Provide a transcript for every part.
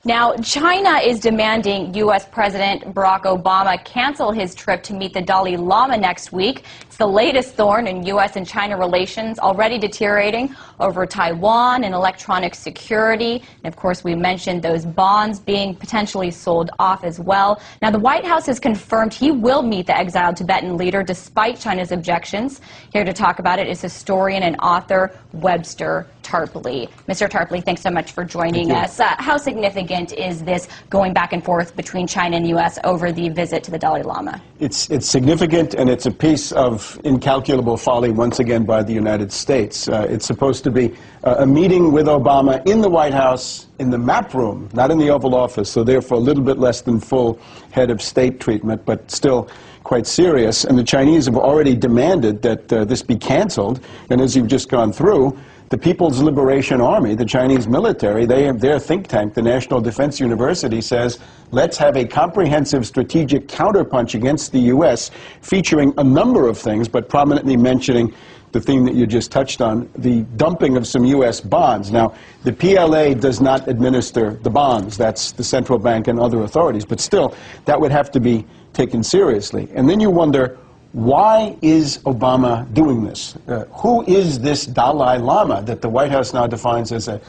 Now, China is demanding U.S. President Barack Obama cancel his trip to meet the Dalai Lama next week. It's the latest thorn in U.S. and China relations, already deteriorating over Taiwan and electronic security. And, of course, we mentioned those bonds being potentially sold off as well. Now, the White House has confirmed he will meet the exiled Tibetan leader despite China's objections. Here to talk about it is historian and author Webster Tarpley. Mr. Tarpley, thanks so much for joining us. How significant is this going back and forth between China and U.S. over the visit to the Dalai Lama? It's significant, and it's a piece of incalculable folly once again by the United States. It's supposed to be a meeting with Obama in the White House, in the map room, not in the Oval Office, so therefore a little bit less than full head of state treatment, but still quite serious. And the Chinese have already demanded that this be canceled, and as you've just gone through, the People's Liberation Army, the Chinese military, their think tank, the National Defense University, says, let's have a comprehensive strategic counterpunch against the U.S., featuring a number of things, but prominently mentioning the thing that you just touched on, the dumping of some U.S. bonds. Now, the PLA does not administer the bonds. That's the central bank and other authorities. But still, that would have to be taken seriously. And then you wonder, why is Obama doing this? Who is this Dalai Lama that the White House now defines as a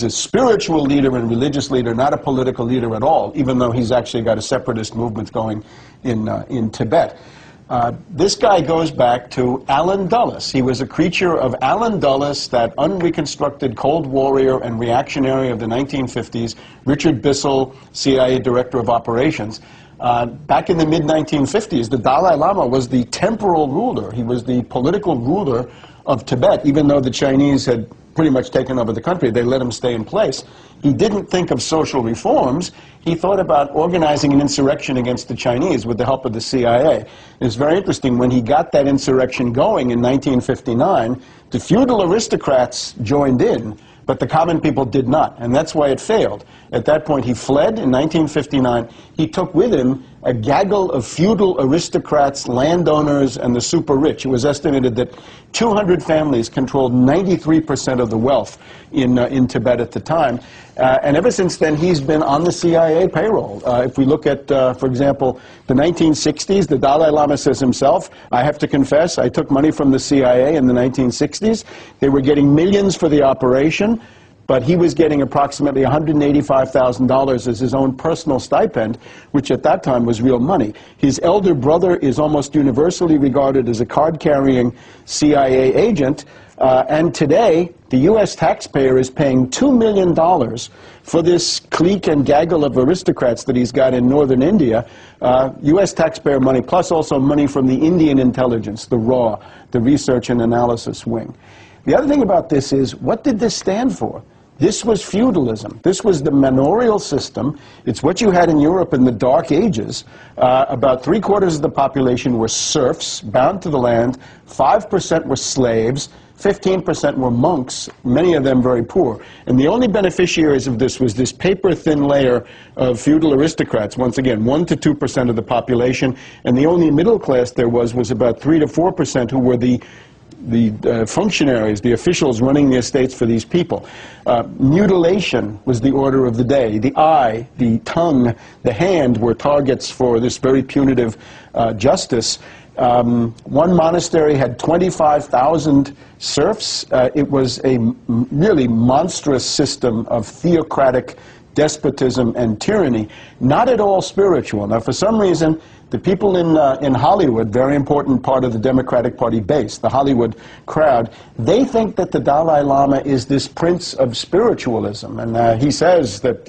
spiritual leader and religious leader, not a political leader at all, even though he's actually got a separatist movement going in Tibet? This guy goes back to Allen Dulles. He was a creature of Allen Dulles, that unreconstructed Cold Warrior and reactionary of the 1950s, Richard Bissell, CIA Director of Operations. Back in the mid-1950s, the Dalai Lama was the temporal ruler. He was the political ruler of Tibet, even though the Chinese had pretty much taken over the country. They let him stay in place. He didn't think of social reforms. He thought about organizing an insurrection against the Chinese with the help of the CIA. It's very interesting, when he got that insurrection going in 1959, the feudal aristocrats joined in, but the common people did not, and that's why it failed. At that point, he fled in 1959. He took with him a gaggle of feudal aristocrats, landowners, and the super rich. It was estimated that 200 families controlled 93% of the wealth in Tibet at the time. And ever since then, he's been on the CIA payroll. If we look at, for example, the 1960s, the Dalai Lama says himself, I have to confess, I took money from the CIA in the 1960s. They were getting millions for the operation, but he was getting approximately $185,000 as his own personal stipend, which at that time was real money. His elder brother is almost universally regarded as a card-carrying CIA agent, and today the U.S. taxpayer is paying $2 million for this clique and gaggle of aristocrats that he's got in northern India, U.S. taxpayer money, plus also money from the Indian intelligence, the RAW, the Research and Analysis Wing. The other thing about this is, what did this stand for? This was feudalism. This was the manorial system. It's what you had in Europe in the Dark Ages. About 3/4 of the population were serfs, bound to the land. 5% were slaves. 15% were monks, many of them very poor. And the only beneficiaries of this was this paper-thin layer of feudal aristocrats, once again, 1 to 2% of the population. And the only middle class there was about 3 to 4% who were the functionaries, the officials running the estates for these people. Mutilation was the order of the day. The eye, the tongue, the hand were targets for this very punitive justice. One monastery had 25,000 serfs. It was a really monstrous system of theocratic despotism and tyranny, not at all spiritual. Now, for some reason, the people in Hollywood, very important part of the Democratic Party base, the Hollywood crowd, they think that the Dalai Lama is this prince of spiritualism. And he says that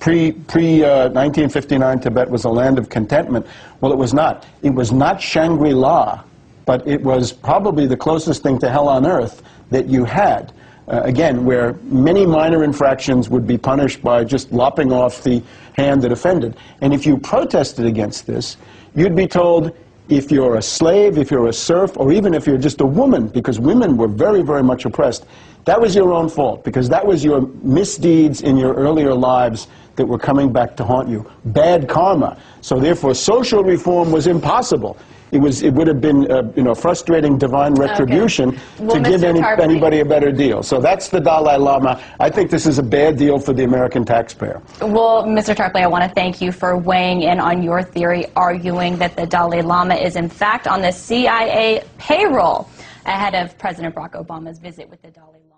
pre-1959 Tibet was a land of contentment. Well, it was not. It was not Shangri-La, but it was probably the closest thing to hell on earth that you had. Again, where many minor infractions would be punished by just lopping off the hand that offended. And if you protested against this, you'd be told, if you're a slave, if you're a serf, or even if you're just a woman, because women were very, very much oppressed, that was your own fault, because that was your misdeeds in your earlier lives that were coming back to haunt you. Bad karma. So therefore, social reform was impossible it would have been frustrating divine retribution Well, to give Mr. anybody a better deal. So that's the Dalai Lama. I think this is a bad deal for the American taxpayer. Well, Mr. Tarpley, I want to thank you for weighing in on your theory, arguing that the Dalai Lama is in fact on the CIA payroll ahead of President Barack Obama's visit with the Dalai Lama.